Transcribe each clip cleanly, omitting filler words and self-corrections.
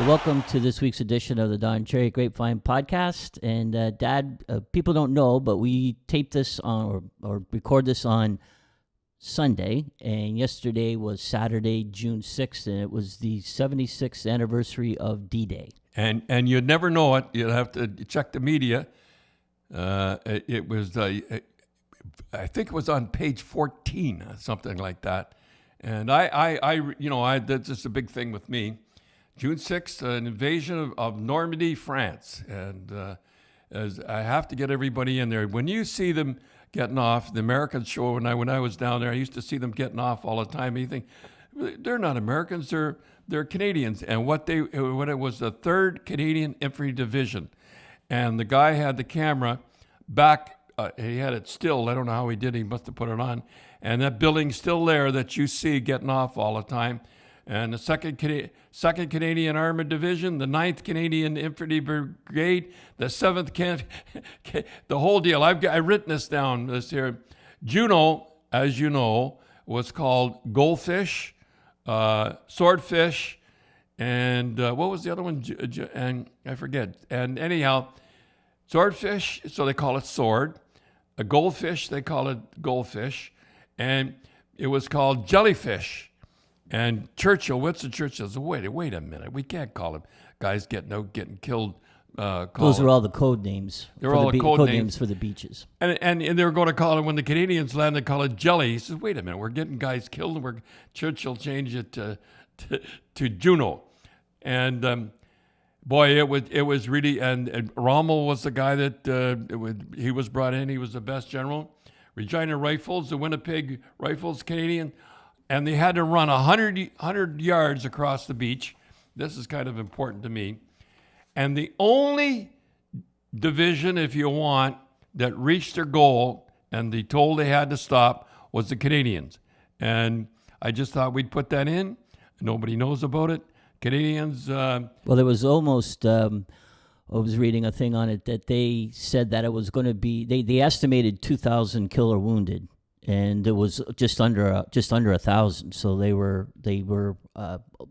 Welcome to this week's edition of the Don Cherry Grapevine podcast. And Dad, people don't know, but we tape this on or record this on Sunday, and yesterday was Saturday, June 6th, and it was the 76th anniversary of D-Day. And you'd never know it. You'd have to check the media. It was, I think it was on page 14, something like that. And that's just a big thing with me. June 6th, an invasion of Normandy, France. And as I have to get everybody in there. When you see them getting off, the Americans show, when I was down there, I used to see them getting off all the time. You think, they're not Americans, they're Canadians. And when it was the 3rd Canadian Infantry Division. And the guy had the camera back, he had it still, I don't know how he did, he must have put it on. And that building's still there that you see getting off all the time. And the 2nd Canadian Armored Division, the 9th Canadian Infantry Brigade, the 7th the whole deal. I've written this down. This here, Juno, as you know, was called Goldfish, Swordfish, and what was the other one? And I forget. And anyhow, Swordfish, so they call it Sword. A Goldfish, they call it Goldfish, and it was called Jellyfish. And Churchill, Winston Churchill said, wait a minute. We can't call him guys getting killed. Those are all the code names. They're all the code names for the beaches. And they were going to call it, when the Canadians landed, call it Jelly. He says, wait a minute, we're getting guys killed. And Churchill changed it to Juno. And boy, it was really, and Rommel was the guy that he was brought in. He was the best general. Regina Rifles, the Winnipeg Rifles, Canadian. And they had to run 100 yards across the beach. This is kind of important to me. And the only division, if you want, that reached their goal and they told they had to stop was the Canadians. And I just thought we'd put that in. Nobody knows about it. Canadians... well, there was almost... I was reading a thing on it that they said that it was going to be... They estimated 2,000 killed or wounded. And it was just under 1,000, so they were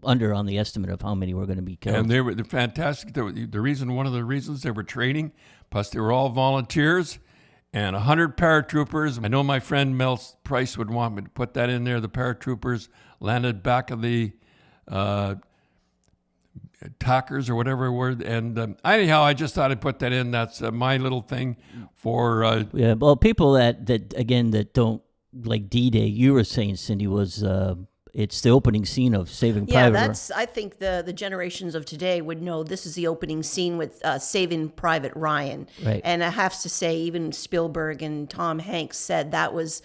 under on the estimate of how many were going to be killed. And they're fantastic. One of the reasons they were training, plus they were all volunteers, and 100 paratroopers. I know my friend Mel Price would want me to put that in there. The paratroopers landed back of the Tackers or whatever word. And anyhow, I just thought I'd put that in. That's my little thing for... yeah, well, people that don't like D-Day, you were saying, Cindy, was it's the opening scene of Saving Private Ryan. Yeah, I think the generations of today would know this is the opening scene with Saving Private Ryan. Right. And I have to say, even Spielberg and Tom Hanks said that was,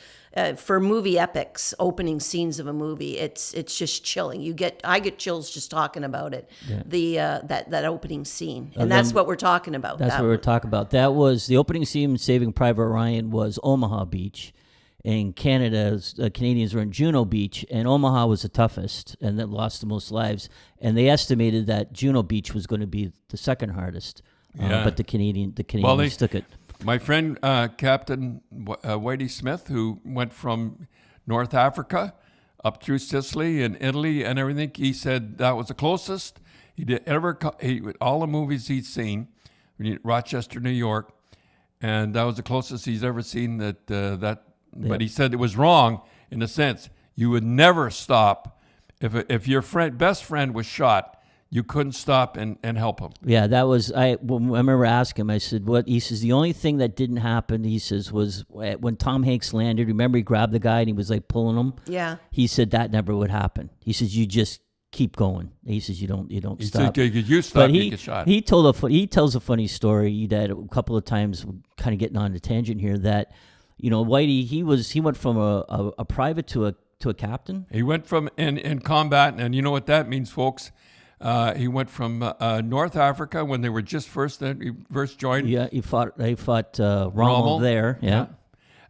for movie epics, opening scenes of a movie, it's just chilling. I get chills just talking about it. Yeah. That opening scene. And that's what we're talking about. That's what we're talking about. That was the opening scene in Saving Private Ryan was Omaha Beach. And Canadians were in Juno Beach, and Omaha was the toughest, and that lost the most lives. And they estimated that Juno Beach was going to be the second hardest, but the Canadians took it. My friend Captain Whitey Smith, who went from North Africa up through Sicily and Italy and everything, he said that was the closest he did ever. All the movies he'd seen, Rochester, New York, and that was the closest he's ever seen that. But he said it was wrong in a sense. You would never stop. If your best friend was shot, you couldn't stop and help him. Yeah, that was, I remember asking him, I said, what? He says, the only thing that didn't happen, he says, was when Tom Hanks landed, remember he grabbed the guy and he was like pulling him? Yeah. He said that never would happen. He says, you just keep going. He says, you don't stop. Said, you stop, but you get shot. He tells a funny story that a couple of times, kind of getting on the tangent here, that Whitey, he went from a private to a captain. He went from in combat, and you know what that means, folks. He went from North Africa when they were just first joined. Yeah, he fought Rommel there. Yeah.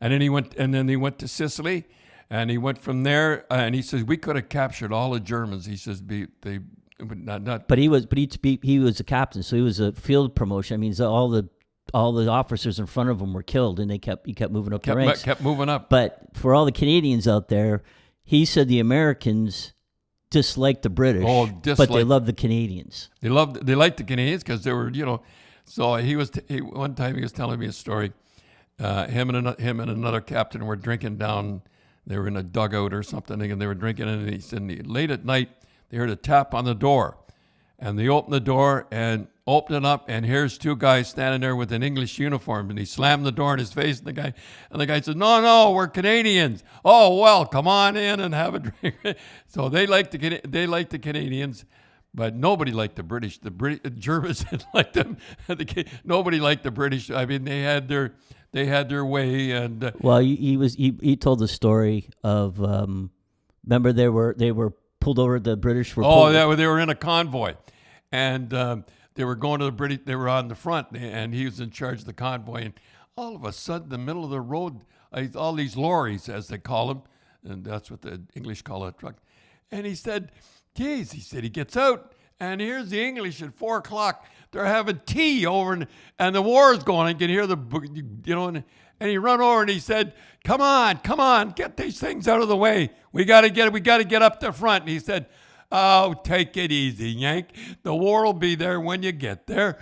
And then he went to Sicily, and he went from there. And he says we could have captured all the Germans. He says not. But he was a captain, so he was a field promotion. I mean, all the officers in front of him were killed, and he kept moving up the ranks. Kept moving up. But for all the Canadians out there, he said the Americans dislike the British, Oh, but they dislike- love the Canadians. They liked the Canadians because they were, So one time he was telling me a story. Him and another captain were drinking down. They were in a dugout or something, and they were drinking. And he said, late at night, they heard a tap on the door, and they opened the door and opened it up, and here's two guys standing there with an English uniform, and he slammed the door in his face. And the guy said, "No, we're Canadians." "Oh well, come on in and have a drink." So they liked the Canadians. But nobody liked the British. The Germans didn't like them. Nobody liked the British. I mean, they had their way. And Well, he told the story of remember they were pulled over. The British were. They were in a convoy, and they were going to the British. They were on the front, and he was in charge of the convoy. And all of a sudden, in the middle of the road, all these lorries, as they call them, and that's what the English call a truck. And he said, "Geez," he said, he gets out, and here's the English at 4:00. They're having tea over, and the war is going. I can hear and he run over and he said, come on, get these things out of the way. We got to get up the front." And he said, "Oh, take it easy, Yank. The war will be there when you get there."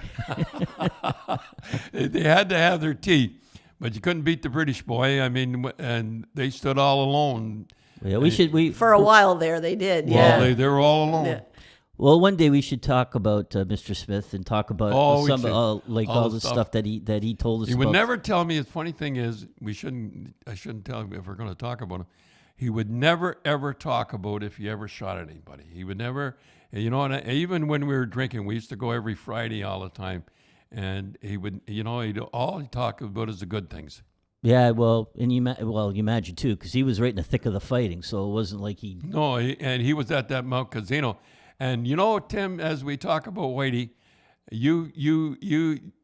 They had to have their tea, but you couldn't beat the British, boy. I mean, and they stood all alone. Yeah, for a while there they did. Well, Yeah, they were all alone. Yeah. Well, one day we should talk about Mr. Smith and talk about Oh, we some should. all All the the stuff that he told us He about. would never tell me. The funny thing is, I shouldn't tell him if we're going to talk about him. He would never ever talk about if he ever shot at anybody. He would never, and even when we were drinking, we used to go every Friday all the time, and he would, all he talked about is the good things. Yeah, well, and you imagine too, because he was right in the thick of the fighting, so it wasn't like he. No, and he was at that Mount Casino, and Tim, as we talk about Whitey, you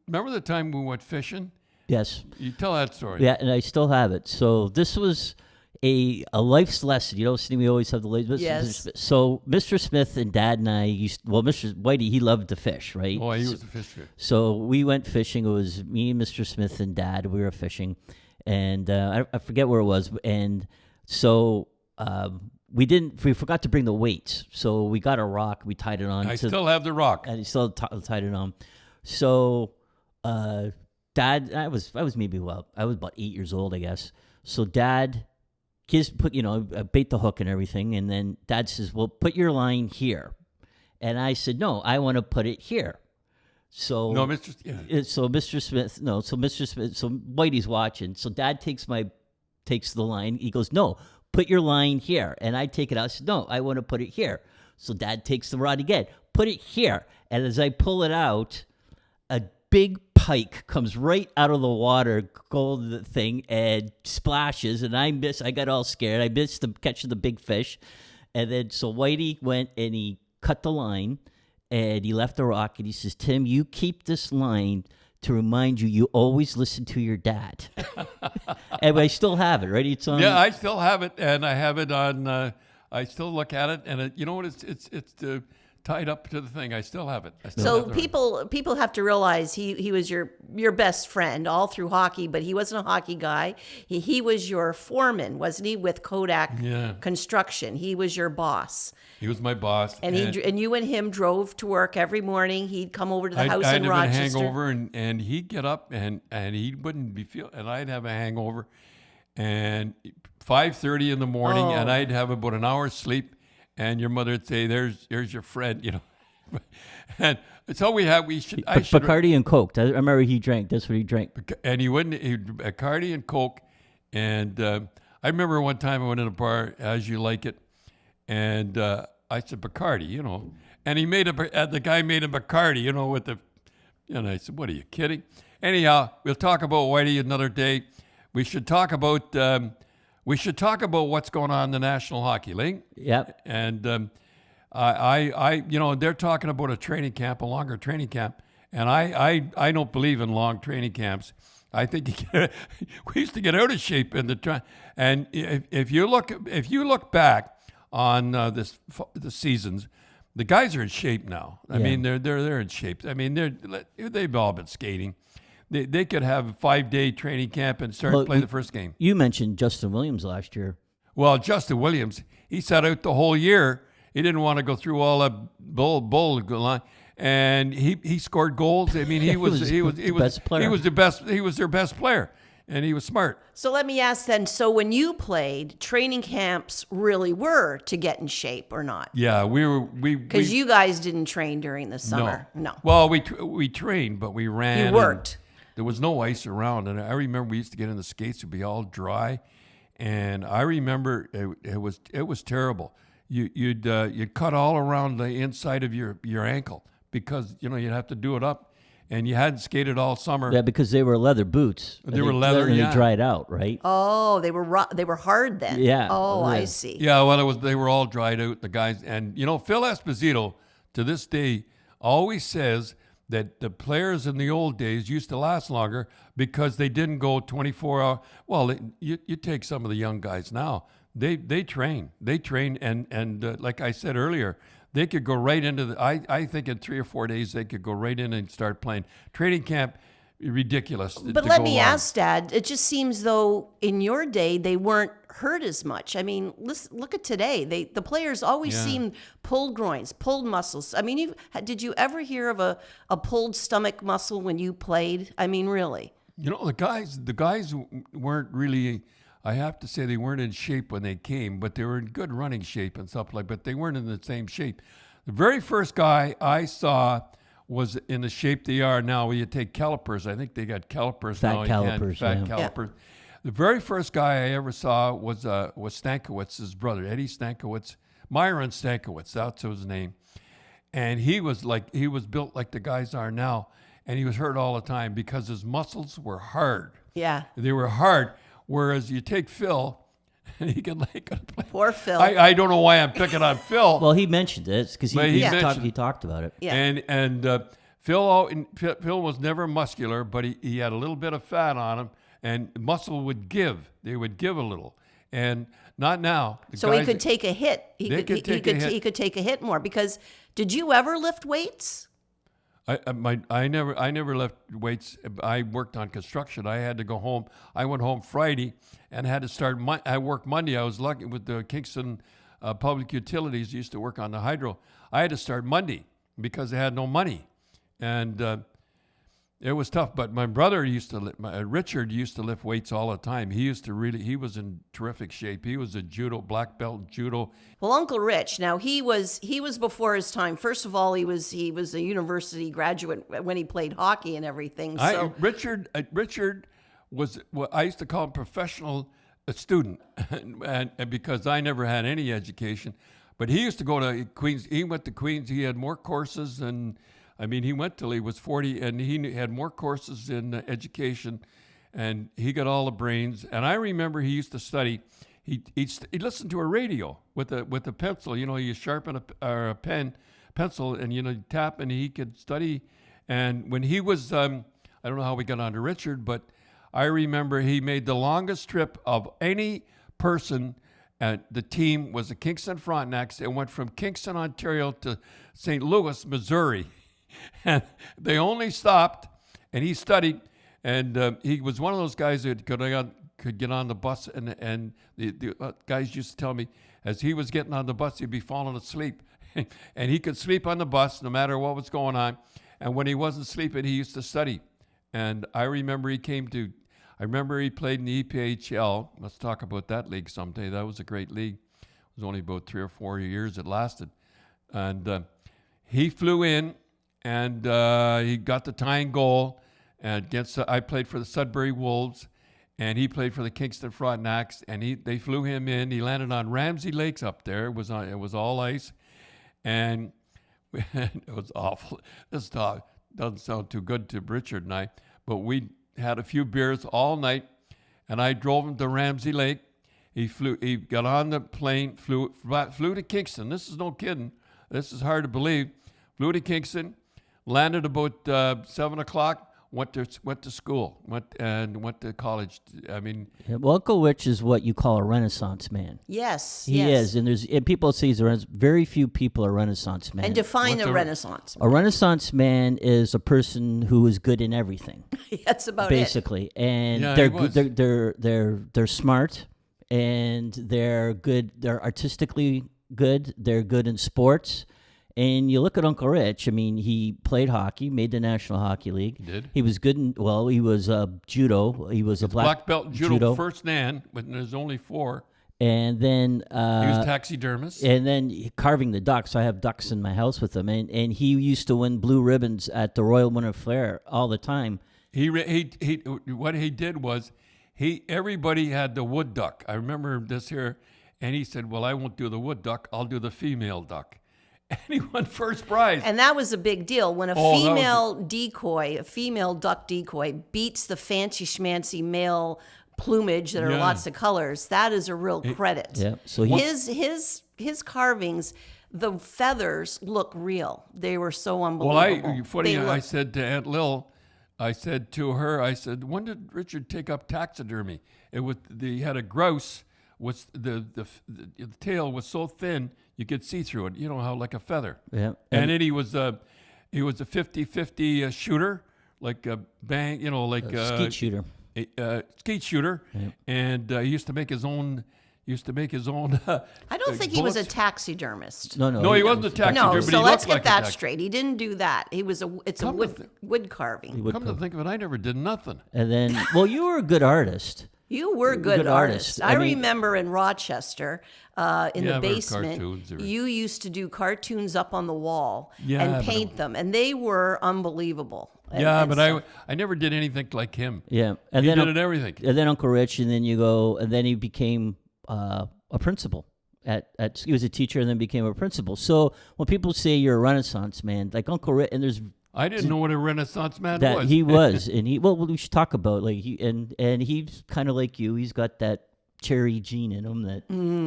remember the time we went fishing? Yes. You tell that story. Yeah, and I still have it. So this was a life's lesson. We always have the ladies. Yes. So Mr. Smith and Dad and I Mr. Whitey, he loved to fish, right? Oh, he was a fisher. So we went fishing. It was me, Mr. Smith, and Dad. We were fishing, and I forget where it was. And so we forgot to bring the weights. So we got a rock. We tied it on. I still have the rock. And he still tied it on. So Dad, I was maybe I was about 8 years old, I guess. So Dad. Kids bait the hook and everything, and then Dad says, "Well, put your line here," and I said, "No, I want to put it here." So No, Mr. Yeah. So Mr. Smith, so Whitey's watching. So Dad takes the line. He goes, "No, put your line here," and I take it out. I said, "No, I want to put it here." So Dad takes the rod again, put it here, and as I pull it out, a big pike comes right out of the water, goes the thing, and splashes, and I got all scared. I missed catching the big fish. And then so Whitey went and he cut the line, and he left the rock, and he says, "Tim, you keep this line to remind you always listen to your dad." And I still have it, right? It's on. Yeah, I still have it, and I have it on. I still look at it, and you know what? It's tied up to the thing. I still have it. So people have to realize he was your best friend all through hockey, but he wasn't a hockey guy. He was your foreman, wasn't he, with Kodak Construction? He was your boss. He was my boss, and you and him drove to work every morning. He'd come over to the house in I'd Rochester. have a hangover, and he'd get up, and he wouldn't be and I'd have a hangover, and 5:30 in the morning, and I'd have about an hour's sleep. And your mother would say, "There's your friend," And so we should Bacardi and Coke. I remember he drank. That's what he drank. And he wouldn't. Bacardi and Coke. And I remember one time I went in a bar, As You Like It, and I said Bacardi, and the guy made a Bacardi, with the, and I said, "What are you kidding?" Anyhow, we'll talk about Whitey another day. We should talk about. What's going on in the National Hockey League. Yep. And they're talking about a longer training camp, and I don't believe in long training camps. I think we used to get out of shape in the and if you look back on the seasons, the guys are in shape now. I mean, they're in shape. I mean, they've all been skating. They could have a 5-day training camp and start playing the first game. You mentioned Justin Williams last year. Well, Justin Williams, he sat out the whole year he didn't want to go through all that bull line. And he scored goals. I mean, he was best player. He was the best. He was their best player, and he was smart. So let me ask then, so when you played, training camps really were to get in shape or not? Yeah, we Because you guys didn't train during the summer. No. Well, we trained, but we ran. You worked. There was no ice around, and I remember we used to get in the skates; it'd be all dry, and I remember it was terrible. You'd cut all around the inside of your ankle because you'd have to do it up, and you hadn't skated all summer. Yeah, because they were leather boots. They were leather, and yeah. they dried out, right? Oh, they were hard then. Yeah. Oh, Yeah. I see. Yeah, well, they were all dried out, the guys. And, Phil Esposito, to this day, always says that the players in the old days used to last longer because they didn't go 24 hours. Well, you take some of the young guys now. They train. They train, and like I said earlier, they could go right into I think in 3 or 4 days, they could go right in and start playing. Training camp, ridiculous. But let me ask, Dad, it just seems though in your day they weren't hurt as much. I mean, look at today. The players always seem pulled groins, pulled muscles. I mean, did you ever hear of a pulled stomach muscle when you played? I mean, really? The guys weren't really, I have to say they weren't in shape when they came, but they were in good running shape and stuff but they weren't in the same shape. The very first guy I saw was in the shape they are now. Where you take calipers. I think they got calipers now. Fat calipers. The very first guy I ever saw was Stankowitz's brother, Eddie Stankiewicz, Myron Stankiewicz. That's his name. And he was built like the guys are now, and he was hurt all the time because his muscles were hard. Yeah. They were hard. Whereas you take Phil, and he can play. Poor Phil. I don't know why I'm picking on Phil. Well, he mentioned it because he talked about it. Yeah. And Phil was never muscular, but he had a little bit of fat on him, and muscle would give. They would give a little, and not now. So he could take a hit. He could take a hit more. Because did you ever lift weights? I never left weights. I worked on construction. I had to go home. I went home Friday and had to start. I worked Monday. I was lucky with the Kingston Public Utilities. Used to work on the hydro. I had to start Monday because I had no money, and it was tough. But my brother Richard used to lift weights all the time. He was in terrific shape. He was a black belt in judo. Well, Uncle Rich, now he was before his time. First of all, he was a university graduate when he played hockey and everything. So Richard was what I used to call him professional student, and because I never had any education, but he used to go to Queens. He went to Queens. He had more courses than. He went till he was 40, and he had more courses in education, and he got all the brains. And I remember he used to study. He listened to a radio with a pencil. You sharpen a pencil, and you tap, and he could study. And when he was, I don't know how we got on to Richard, but I remember he made the longest trip of any person. The team was the Kingston Frontenacs. It went from Kingston, Ontario, to St. Louis, Missouri. And they only stopped, and he studied, and he was one of those guys that could get on the bus, and the guys used to tell me as he was getting on the bus, he'd be falling asleep, and he could sleep on the bus no matter what was going on, and when he wasn't sleeping, he used to study. And I remember he played in the EPHL. Let's talk about that league someday. That was a great league. It was only about 3 or 4 years it lasted, and he flew in. And he got the tying goal against. I played for the Sudbury Wolves, and he played for the Kingston Frontenacs. And they flew him in. He landed on Ramsey Lakes up there. It was all ice, and it was awful. This talk doesn't sound too good to Richard and I, but we had a few beers all night, and I drove him to Ramsey Lake. He got on the plane, flew to Kingston. This is no kidding. This is hard to believe. Flew to Kingston. Landed about 7 o'clock. Went to school. Went to college. Well, Uncle Rich is what you call a Renaissance man. yes, He is, and people say very few people are Renaissance men. And define a Renaissance. A Renaissance man is a person who is good in everything. That's about basically, and Yeah, they're he was. good. They're smart, and they're good. They're artistically good. They're good in sports. And you look at Uncle Rich. I mean, he played hockey, made the National Hockey League. He did. He was good in, well, he was judo. He was a Black belt in judo, first Dan, but there's only 4. And then he was taxidermist. And then carving the ducks. I have ducks in my house with him. And he used to win blue ribbons at the Royal Winter Fair all the time. He what he did was everybody had the wood duck. I remember this here, and he said, "Well, I won't do the wood duck. I'll do the female duck." And he won first prize. And that was a big deal when a female duck decoy beats the fancy schmancy male plumage that are lots of colors. That is a real credit. Yeah. So his carvings, the feathers look real. They were so unbelievable. Well, I said to Aunt Lil, I said to her, when did Richard take up taxidermy? He had a grouse. The tail was so thin you could see through it. You know how, like a feather. Yeah. And then he was a 50-50 shooter, like a bang. You know, like skeet shooter. Skeet shooter. Yeah. And he used to make his own. I don't think he was a taxidermist. No, he wasn't a taxidermist. No, but so he let's looked get like that straight. He didn't do that. It's a wood carving. Come to think of it, I never did nothing. And then, well, you were a good artist. You were a good artist. I remember in Rochester, in the basement, you used to do cartoons up on the wall and paint them, and they were unbelievable. But I never did anything like him. Yeah, and he did everything. And then Uncle Rich, and then he became a principal. He was a teacher and then became a principal. So when people say you're a Renaissance man, like Uncle Rich, and there's I didn't know what a Renaissance man that was. He was, and we should talk about and he's kind of like you. He's got that cherry gene in him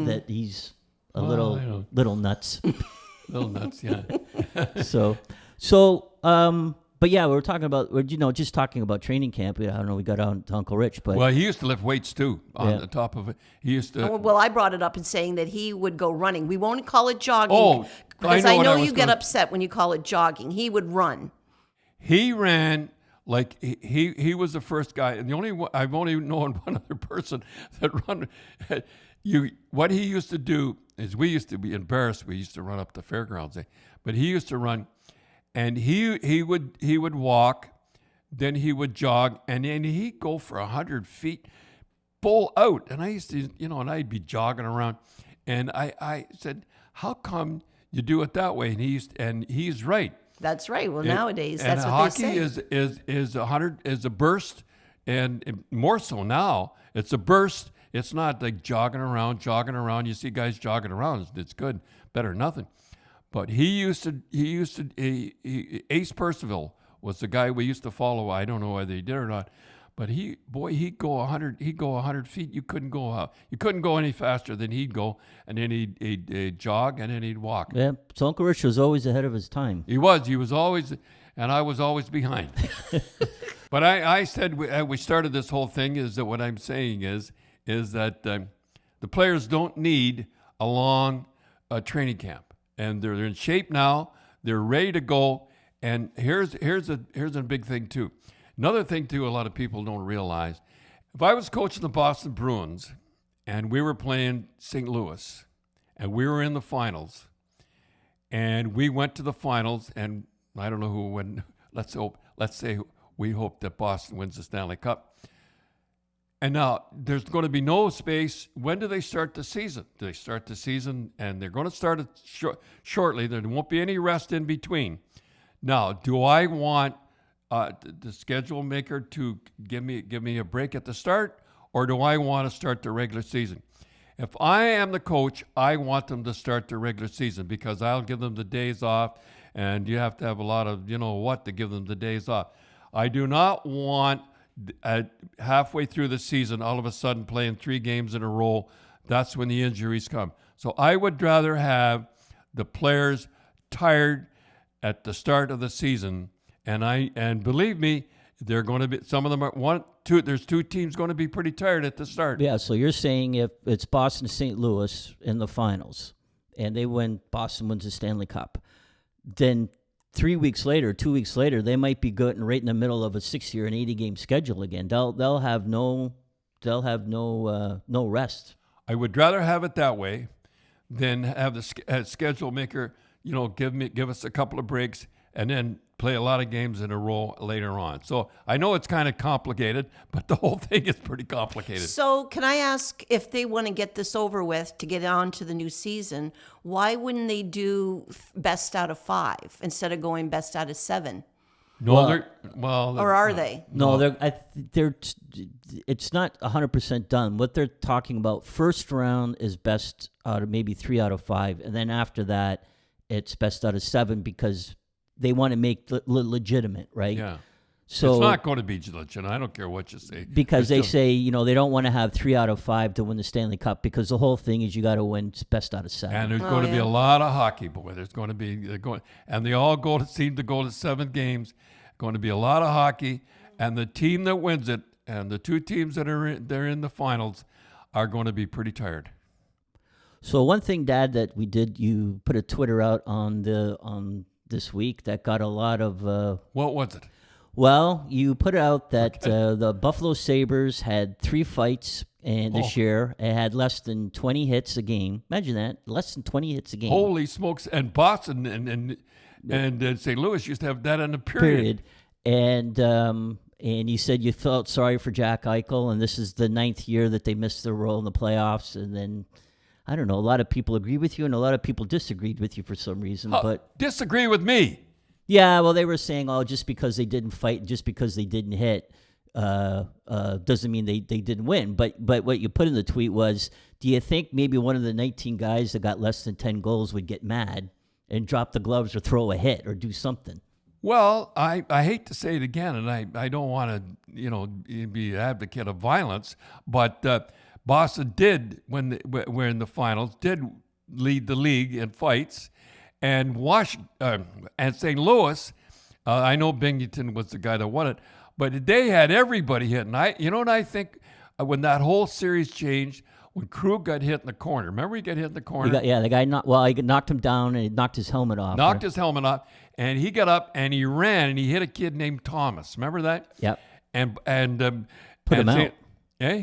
that he's a little nuts. Little nuts, yeah. But yeah, we're just talking about training camp. I don't know, we got on to Uncle Rich, but well, he used to lift weights too on the top of it. He used to. Well, I brought it up in saying that he would go running. We won't call it jogging because I know you get upset when you call it jogging. He would run. He ran like he was the first guy, and I've only known one other person that run. What he used to do is we used to be embarrassed. We used to run up the fairgrounds, but he used to run. And he would walk, then he would jog, and then he'd go for 100 feet, full out. And I used to, and I'd be jogging around, and I said, "How come you do it that way?" And he's right. That's right. Well, nowadays that's what they say. Hockey is a burst, and more so now. It's a burst. It's not like jogging around. You see guys jogging around. It's good, better than nothing. But Ace Percival was the guy we used to follow. I don't know whether he did or not, but he'd go 100 feet. You couldn't go any faster than he'd go, and then he'd jog, and then he'd walk. Yeah, so Uncle Rich was always ahead of his time. He was always, and I was always behind. But I said we started this whole thing is that what I'm saying is that the players don't need a long training camp. And they're in shape now. They're ready to go. And here's a big thing too. Another thing too, a lot of people don't realize. If I was coaching the Boston Bruins, and we were playing St. Louis, and we were in the finals, and we went to the finals, and I don't know who won. Let's say we hope that Boston wins the Stanley Cup. And now there's going to be no space. When do they start the season? Do they start the season? And they're going to start it shortly. There won't be any rest in between. Now, do I want the schedule maker to give me a break at the start, or do I want to start the regular season? If I am the coach, I want them to start the regular season because I'll give them the days off, and you have to have a lot of to give them the days off. I do not want halfway through the season, all of a sudden playing 3 games in a row. That's when the injuries come. So I would rather have the players tired at the start of the season, and believe me, they're going to be. Some of them are There's 2 teams going to be pretty tired at the start. Yeah. So you're saying if it's Boston, St. Louis in the finals, and Boston wins the Stanley Cup, then 2 weeks later, they might be good and right in the middle of a 60 or an 80 game schedule again. They'll have no rest. I would rather have it that way than have the schedule maker, give us a couple of breaks and then play a lot of games in a row later on. So I know it's kind of complicated, but the whole thing is pretty complicated. So can I ask, if they want to get this over with to get on to the new season, why wouldn't they do best out of 5 instead of going best out of 7? No, Or are they? No, they're. It's not 100% done. What they're talking about, first round is best out of maybe 3 out of 5, and then after that, it's best out of 7 because they want to make legitimate, right? Yeah. So it's not going to be legitimate. I don't care what you say. Because they say, they don't want to have 3 out of 5 to win the Stanley Cup because the whole thing is you got to win best out of 7. And there's going to be a lot of hockey, boy. There's going to be and they all seem to go to 7 games. Going to be a lot of hockey, and the team that wins it, and the 2 teams that are in the finals, are going to be pretty tired. So one thing, Dad, that we did, you put a Twitter out on this week that got a lot of. What was it? Well, you put out that the Buffalo Sabres had 3 fights this year and had less than 20 hits a game. Imagine that, less than 20 hits a game. Holy smokes! And Boston and St. Louis used to have that in a period. And you said you felt sorry for Jack Eichel, and this is the 9th year that they missed their role in the playoffs. And then, I don't know, a lot of people agree with you, and a lot of people disagreed with you for some reason. But disagree with me? Yeah, well, they were saying, just because they didn't fight, just because they didn't hit, doesn't mean they didn't win. But what you put in the tweet was, do you think maybe one of the 19 guys that got less than 10 goals would get mad and drop the gloves or throw a hit or do something? Well, I hate to say it again, and I don't want to be an advocate of violence, but Boston did, when we're in the finals, did lead the league in fights, and and St. Louis, I know Binghamton was the guy that won it, but they had everybody hit. And I think when that whole series changed, when Krug got hit in the corner. Remember he got hit in the corner? The guy knocked him down and he knocked his helmet off. His helmet off, and he got up and he ran and he hit a kid named Thomas. Remember that? Yep. And put him out.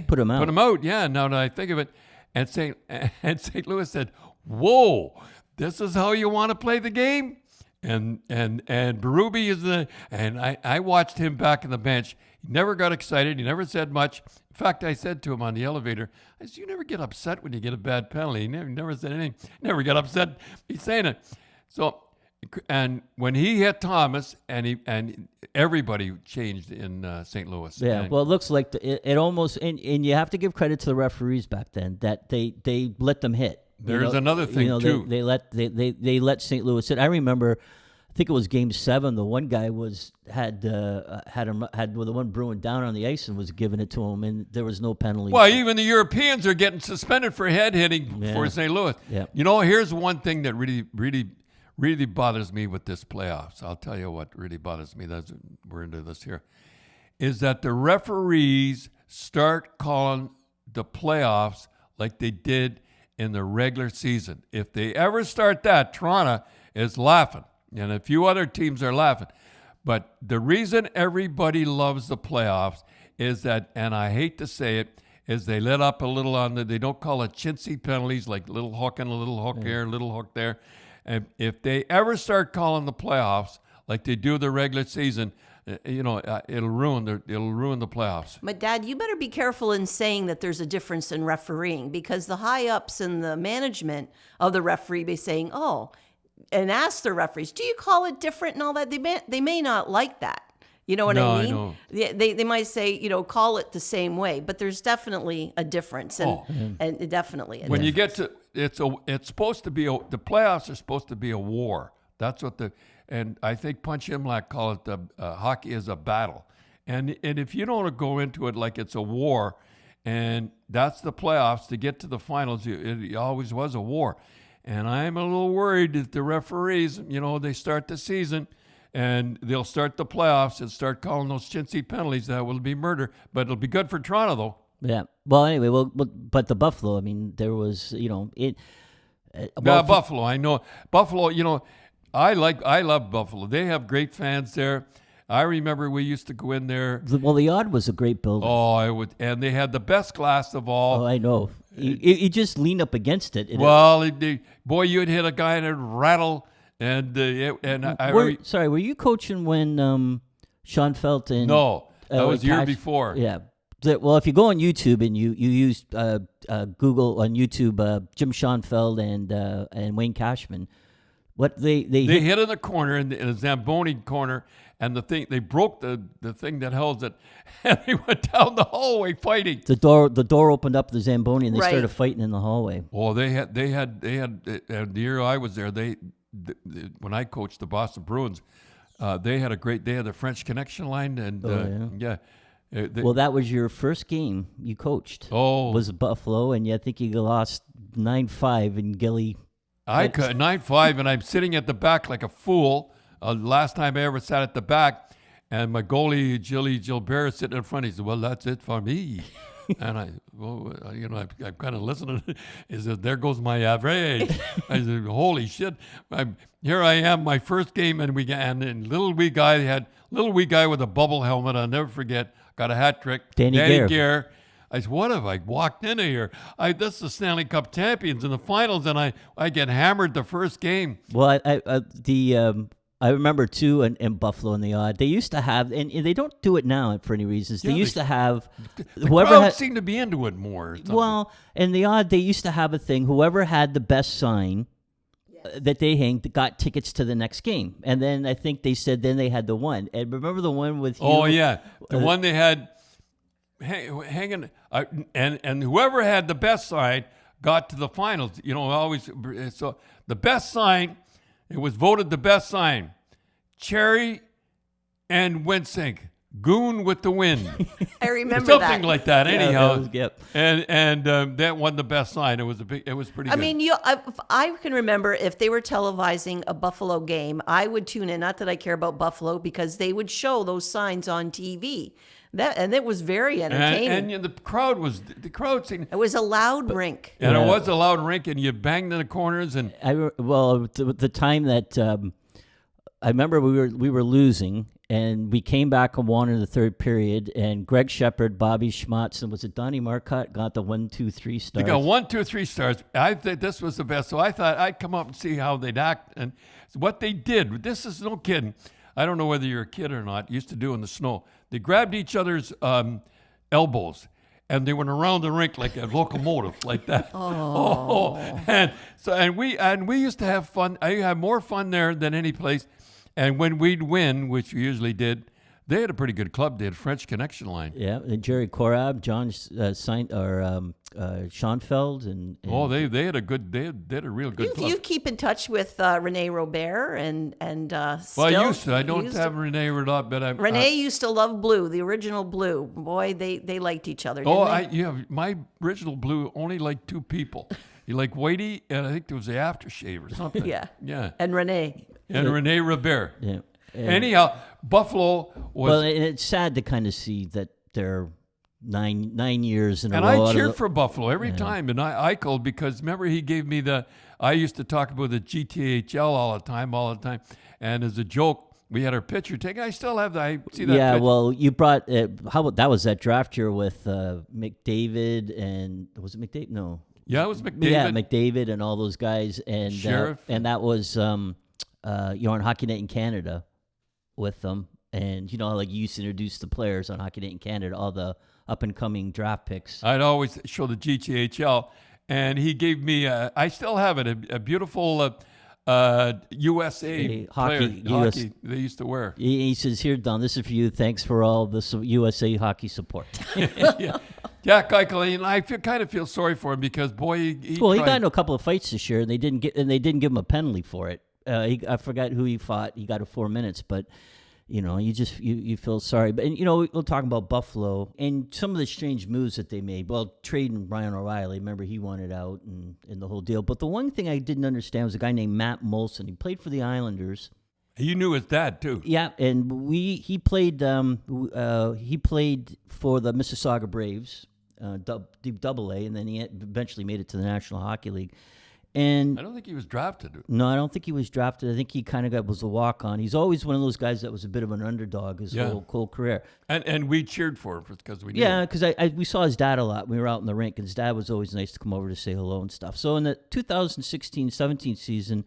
Put him out. Put him out. Yeah. Now that I think of it, and St. Louis said, "Whoa, this is how you want to play the game." And Berube and I watched him back in the bench. He never got excited. He never said much. In fact, I said to him on the elevator, I said, "You never get upset when you get a bad penalty." He never said anything. Never got upset. He's saying it. So, and when he hit Thomas, and everybody changed in St. Louis. Yeah. And, well, it looks like it almost, and you have to give credit to the referees back then that they let them hit. There's another thing too. They let St. Louis hit. I remember, I think it was Game 7. The one guy had the one brewing down on the ice and was giving it to him, and there was no penalty. Well, even the Europeans are getting suspended for head hitting for St. Louis. Yeah. Here's one thing that really bothers me with this playoffs. I'll tell you what really bothers me. We're into this here, is that the referees start calling the playoffs like they did in the regular season. If they ever start that, Toronto is laughing. And a few other teams are laughing. But the reason everybody loves the playoffs is that, and I hate to say it, is they let up a little they don't call it chintzy penalties, like little hook and a little hook here, little hook there. And if they ever start calling the playoffs like they do the regular season, it'll ruin the playoffs. But Dad, you better be careful in saying that there's a difference in refereeing, because the high ups and the management of the referee be saying, and ask the referees, do you call it different and all that? They may not like that. You know what I mean? I know. They might say, call it the same way, but there's definitely a difference, and definitely a when difference. you get to it's supposed to be the playoffs are supposed to be a war. That's what and I think Punch Imlach call it the hockey is a battle, and if you don't go into it like it's a war, and that's the playoffs to get to the finals, it always was a war. And I'm a little worried that the referees, they start the season and they'll start the playoffs and start calling those chintzy penalties. That will be murder, but it'll be good for Toronto, though. Yeah. Well, anyway, but the Buffalo, I mean, there was, Buffalo, I know. Buffalo, I love Buffalo. They have great fans there. I remember we used to go in there. Well, the Odd was a great building. And they had the best glass of all. Oh, I know. You just lean up against it. Well, boy, you'd hit a guy and it'd rattle. And Were you coaching when Sean Felt and no, that was the year Cash- before. Yeah. Well, if you go on YouTube and you use Google on YouTube, Jim Schoenfeld and Wayne Cashman, what they hit in the corner in a Zamboni corner, and they broke the thing that holds it, and they went down the hallway fighting. The door opened up the Zamboni and they Right. started fighting in the hallway. Well, they had the year I was there. When I coached the Boston Bruins, they had the French Connection line, and Well, that was your first game you coached. Oh. Was Buffalo, and I think you lost 9-5 in Gilly. I cut 9-5, and I'm sitting at the back like a fool. Last time I ever sat at the back, and my goalie Gilbert is sitting in front. He said, "Well, that's it for me." And I'm kind of listening. He said, "There goes my average." I said, "Holy shit!" Here I am, my first game, and little wee guy with a bubble helmet. I'll never forget. Got a hat trick. Danny Gare. I said, "What have I walked into here? This is the Stanley Cup champions in the finals, and I get hammered the first game." Well, I remember too in Buffalo in the odd. They used to have, and they don't do it now for any reasons. They used to have The crowd seemed to be into it more. Or something. Well, in the odd, they used to have a thing. Whoever had the best sign that they hanged got tickets to the next game. And then I think they said then they had the one. And remember the one with you? Oh yeah, the one they had hanging, and whoever had the best sign got to the finals. Always so the best sign. It was voted the best sign. Cherry and Winsink. Goon with the wind. I remember Something that. like that. Anyhow, yep. and that won the best sign. It was pretty good. I mean, I can remember if they were televising a Buffalo game, I would tune in. Not that I care about Buffalo, because they would show those signs on TV. And it was very entertaining. And the crowd seemed. It was a loud rink. And it was a loud rink, and you banged in the corners. And the time that I remember we were losing, and we came back and won in the third period, and Greg Shepard, Bobby Schmatz, and was it Donnie Marcotte got the 1, 2, 3 stars? They got 1, 2, 3 stars. I think this was the best. So I thought I'd come up and see how they'd act. And what they did, this is no kidding. I don't know whether you're a kid or not, used to do in the snow. They grabbed each other's elbows, and they went around the rink like a locomotive, like that. Oh. And we used to have fun. I had more fun there than any place. And when we'd win, which we usually did, they had a pretty good club. They had a French Connection line. Yeah, and Jerry Korab, John Schoenfeld, and they had a good. They had a real good club. You keep in touch with Rene Robert and still. Well, I used to. I don't have Rene Robert, but Rene used to love Blue, the original Blue. Boy, they liked each other. Didn't they? My original Blue only liked 2 people. He liked Whitey, and I think there was the aftershave or something. Yeah. And Rene. And Rene Robert. Yeah. Anyhow, Buffalo was. Well, and it's sad to kind of see that they're nine years in a row. And I cheered for Buffalo every time, and I called because remember he gave me I used to talk about the GTHL all the time, and as a joke, we had our picture taken. I still have that. I see that. Yeah, picture. well, you brought. How about that? Was that draft year with McDavid and was it McDavid? No. Yeah, it was McDavid. Yeah, McDavid and all those guys, and Sheriff. And that was on Hockey Night in Canada with them, and like you used to introduce the players on Hockey Night in Canada, all the up and coming draft picks. I'd always show the GTHL, and he gave me. I still have it. A beautiful USA hockey they used to wear. He says, "Here, Don, this is for you. Thanks for all the USA hockey support." Yeah. Jack Eichel, and I kind of feel sorry for him because boy, he got into a couple of fights this year, and they didn't give him a penalty for it. I forgot who he fought. He got 4 minutes, but you feel sorry. But we'll talk about Buffalo and some of the strange moves that they made. Well, trading Ryan O'Reilly, remember he wanted out and the whole deal. But the one thing I didn't understand was a guy named Matt Molson. He played for the Islanders. You knew his dad too. Yeah, and he played for the Mississauga Braves, Double A, and then he eventually made it to the National Hockey League. And I don't think he was drafted. no, I don't think he was drafted. I think he kind of was a walk-on. He's always one of those guys that was a bit of an underdog his whole career. And we cheered for him because we knew Yeah, him. because we saw his dad a lot. We were out in the rink, and his dad was always nice to come over to say hello and stuff. So in the 2016-17 season,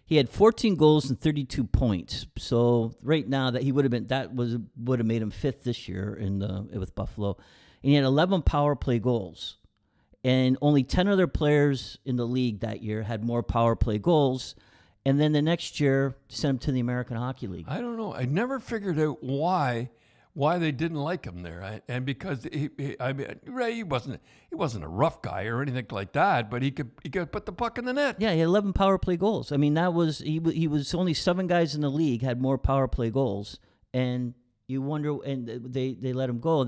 he had 14 goals and 32 points. So right now that would have made him fifth this year with Buffalo. And he had 11 power play goals. And only 10 other players in the league that year had more power play goals. And then the next year, sent him to the American Hockey League. I don't know. I never figured out why they didn't like him there. And because he wasn't a rough guy or anything like that, but he could put the puck in the net. Yeah, he had 11 power play goals. I mean, he was only 7 guys in the league had more power play goals. And you wonder, and they let him go.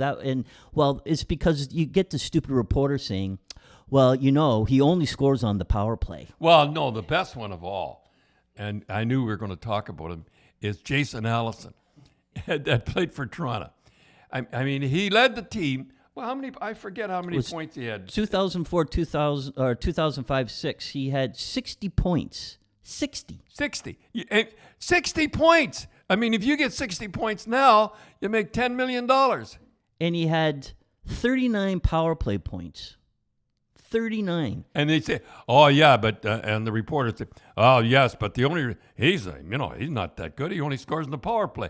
It's because you get the stupid reporter saying, well, he only scores on the power play. Well, no, the best one of all, and I knew we were going to talk about him, is Jason Allison that played for Toronto. I mean, he led the team. Well, I forget how many points he had. 2004, 2000, or 2005-06, he had 60 points. 60 points. I mean, if you get 60 points now, you make $10 million. And he had 39 power play points. 39. And they say, oh, yeah, but, and the reporter said, oh, yes, but he's not that good. He only scores in the power play.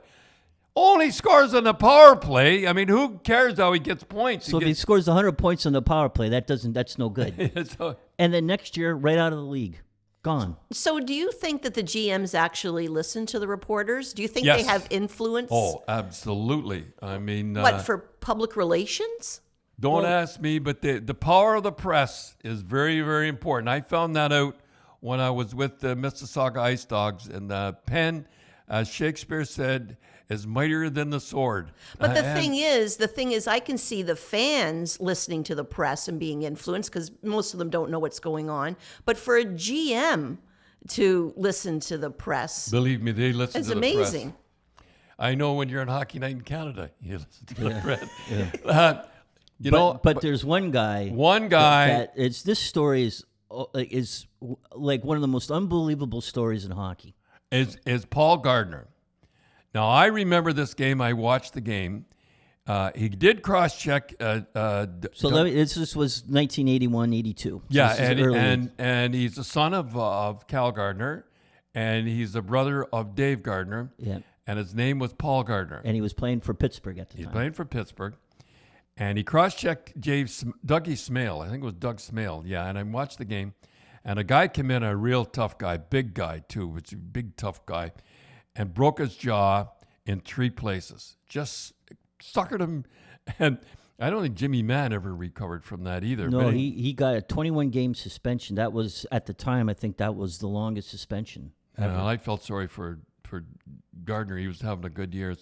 Only scores in the power play? I mean, who cares how he gets points? So if he scores 100 points on the power play, that's no good. And then next year, right out of the league. Gone. So do you think that the GMs actually listen to the reporters? Do you think Yes. they have influence? Oh, absolutely. I mean... What, for public relations? Don't ask me, but the power of the press is very, very important. I found that out when I was with the Mississauga Ice Dogs, and the pen, as Shakespeare said, is mightier than the sword. But the thing is, I can see the fans listening to the press and being influenced because most of them don't know what's going on. But for a GM to listen to the press, Believe me, they listen to the press. It's amazing. I know when you're on Hockey Night in Canada, you listen to the press. Yeah. But there's one guy. This story is like one of the most unbelievable stories in hockey. Is Paul Gardner. Now, I remember this game. I watched the game. He did cross-check. This was 1981-82. Yeah, and he's the son of Cal Gardner, and he's the brother of Dave Gardner. Yeah. And his name was Paul Gardner. And he was playing for Pittsburgh at the time. He's playing for Pittsburgh. And he cross-checked Dougie Smale. I think it was Doug Smale. Yeah, and I watched the game. And a guy came in, a real tough guy, big guy too. It's a big, tough guy. And broke his jaw in 3 places. Just suckered him. And I don't think Jimmy Mann ever recovered from that either. No, he got a 21-game suspension. That was, at the time, I think that was the longest suspension ever. I felt sorry for Gardner. He was having a good year.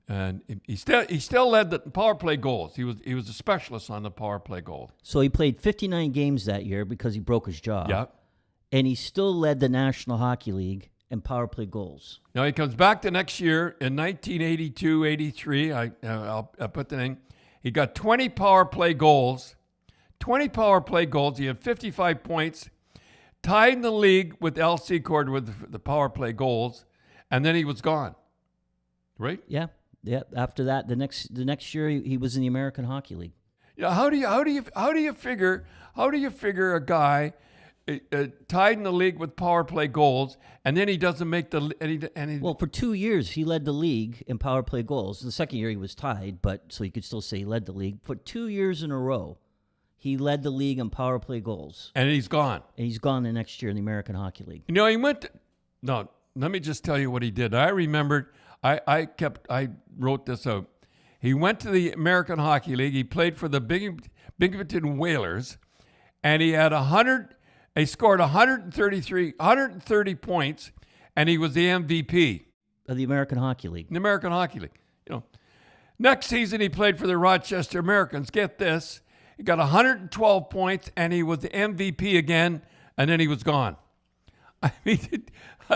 And he still led the power play goals. He was a specialist on the power play goal. So he played 59 games that year because he broke his jaw. Yeah. And he still led the National Hockey League in power play goals. Now he comes back the next year in 1982-83. I'll put the name. He got 20 power play goals. 20 power play goals. He had 55 points. Tied in the league with Al Secord with the power play goals, and then he was gone. Right? Yeah. After that, the next year he was in the American Hockey League. Yeah. How do you figure a guy tied in the league with power play goals, and then he doesn't make Well, for 2 years he led the league in power play goals. The second year he was tied, but so you could still say he led the league. For 2 years in a row, he led the league in power play goals. And he's gone. And he's gone the next year in the American Hockey League. He went. Let me just tell you what he did. I remembered. I wrote this out. He went to the American Hockey League. He played for the Binghamton Whalers, and he had 100. He scored 130 points, and he was the MVP of the American Hockey League. The American Hockey League. Next season he played for the Rochester Americans. Get this, he got 112 points, and he was the MVP again, and then he was gone. I mean,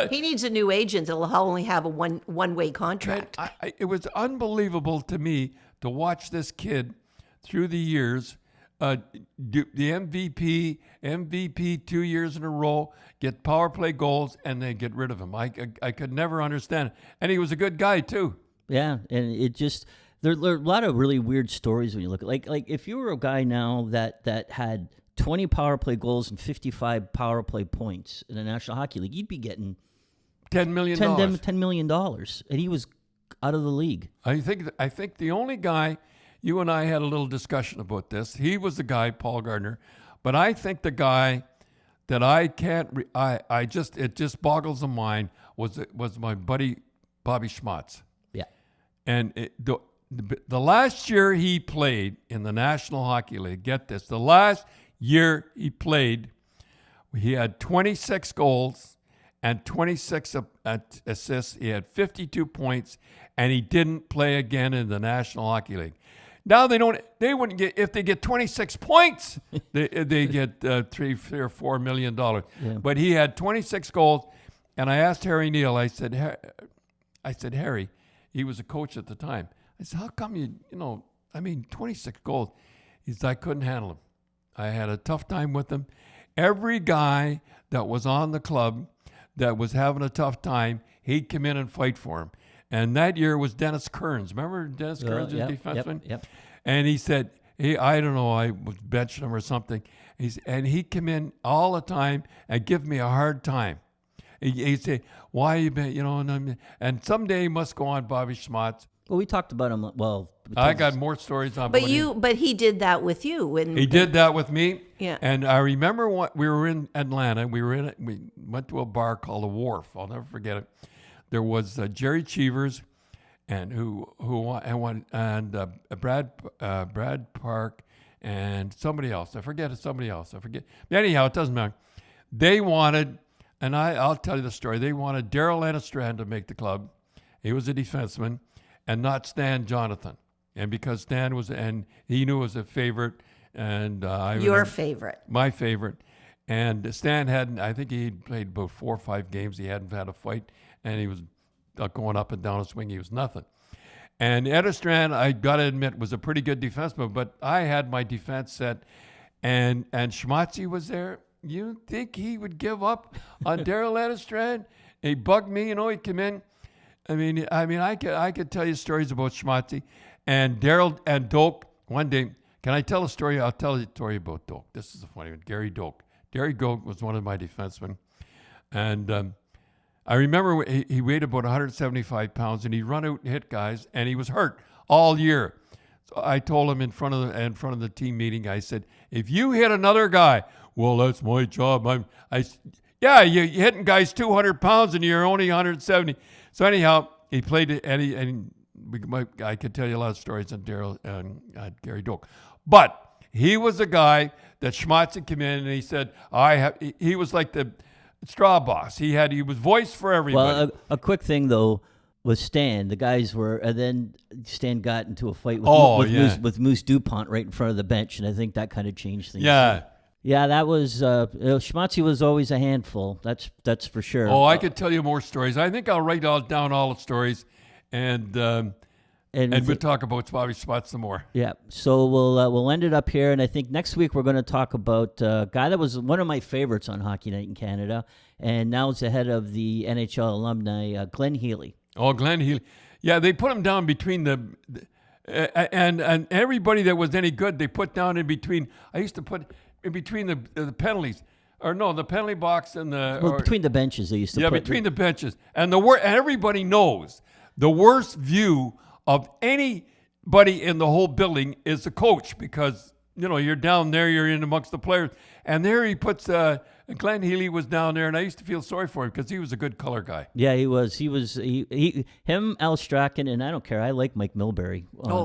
he needs a new agent that'll only have a one-way contract. It was unbelievable to me to watch this kid through the years the MVP 2 years in a row, get power play goals, and they get rid of him. I could never understand it. And he was a good guy, too. Yeah, and it just there are a lot of really weird stories when you look at like if you were a guy now that had 20 power play goals and 55 power play points in the National Hockey League, you'd be getting $10 million. $10 million, and he was out of the league. I think the only guy, you and I had a little discussion about this. He was the guy, Paul Gardner, but I think the guy that I can't, it just boggles the mind was my buddy Bobby Schmatz. Yeah, and the last year he played in the National Hockey League, get this, the last year he played, he had 26 goals and 26 assists. He had 52 points, and he didn't play again in the National Hockey League. Now they wouldn't get, if they get 26 points, they get $3 or $4 million. Yeah. But he had 26 goals, and I asked Harry Neal, I said, Harry, he was a coach at the time. I said, how come you 26 goals? He said, I couldn't handle him. I had a tough time with him. Every guy that was on the club that was having a tough time, he'd come in and fight for him. And that year was Dennis Kearns. Remember Dennis Kearns, the defenseman? Yep. And he said, I don't know, I was benching him or something. And he'd come in all the time and give me a hard time. He'd say, why you been, and someday he must go on Bobby Schmatz. Well, we talked about him. Well, I got more stories on. But he did that with you. He did that with me. Yeah. And I remember we were in Atlanta. We went to a bar called the Wharf. I'll never forget it. There was Jerry Cheevers, and Brad Park, and somebody else. I forget. But anyhow, it doesn't matter. They wanted, and I'll tell you the story. They wanted Daryl Annestrand to make the club. He was a defenseman, and not Stan Jonathan. And because Stan he knew it was a favorite, and your favorite, my favorite, and Stan hadn't. I think he'd played about 4 or 5 games. He hadn't had a fight, and he was going up and down a swing. He was nothing. And Annestrand, I got to admit, was a pretty good defenseman, but I had my defense set, and Schmatzy was there. You think he would give up on Daryl Annestrand? He bugged me, he'd come in. I mean, I could tell you stories about Schmatzy and Daryl and Doak. One day, can I tell a story? I'll tell you a story about Doak. This is a funny one. Gary Doak. Gary Doak was one of my defensemen, and I remember he weighed about 175 pounds, and he'd run out and hit guys, and he was hurt all year. So I told him in front of the team meeting, I said, if you hit another guy, well, that's my job. You're hitting guys 200 pounds, and you're only 170. So anyhow, he played it, and I could tell you a lot of stories on Daryl and Gary Doak. But he was a guy that Schmatz had come in, and he said, he was like the straw boss. He was voice for everybody. Well, a quick thing, though, was Stan. The guys were, and then Stan got into a fight with Moose DuPont right in front of the bench, and I think that kind of changed things. Yeah. Yeah, that was Schmatzy was always a handful. That's for sure. Oh, I could tell you more stories. I think I'll write down all the stories, and we'll talk about Bobby Schmatz some more. Yeah. So we'll end it up here, and I think next week we're going to talk about a guy that was one of my favorites on Hockey Night in Canada, and now is the head of the NHL alumni, Glenn Healy. Oh, Glenn Healy. Yeah, they put him down between and everybody that was any good, they put down in between. I used to put in between the penalties, or no, the penalty box and between the benches they used to put. Yeah, between the benches. And and everybody knows the worst view of anybody in the whole building is the coach, because you're down there, you're in amongst the players, and there he puts Glenn Healy was down there, and I used to feel sorry for him because he was a good color guy. Yeah, he was. Him, Al Strachan, and I don't care. I like Mike Milbury.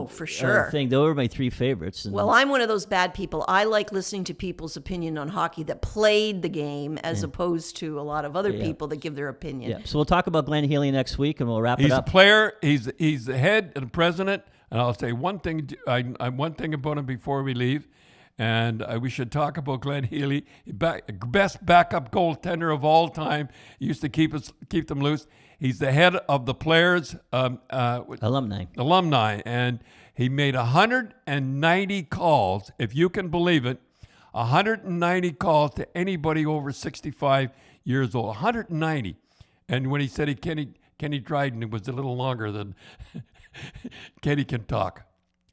For sure. Those were my 3 favorites. Well, I'm one of those bad people. I like listening to people's opinion on hockey that played the game, as opposed to a lot of other people that give their opinion. Yeah. So we'll talk about Glenn Healy next week, and we'll wrap it up. He's a player. He's the head and the president. And I'll say one thing. One thing about him before we leave, And we should talk about Glenn Healy, best backup goaltender of all time. He used to keep them loose. He's the head of the players' alumni, and he made 190 calls, if you can believe it, 190 calls to anybody over 65 years old. 190. And when he said Kenny Dryden, it was a little longer than Kenny can talk,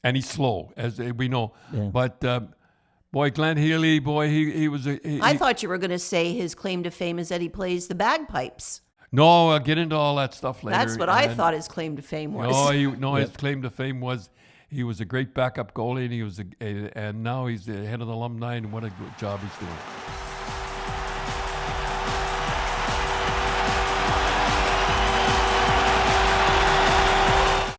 and he's slow, as we know. Yeah. But boy, Glenn Healy, boy, he was a. I thought you were going to say his claim to fame is that he plays the bagpipes. No, I'll get into all that stuff later. That's what I thought his claim to fame was. His claim to fame was he was a great backup goalie, and and now he's the head of the alumni, and what a good job he's doing.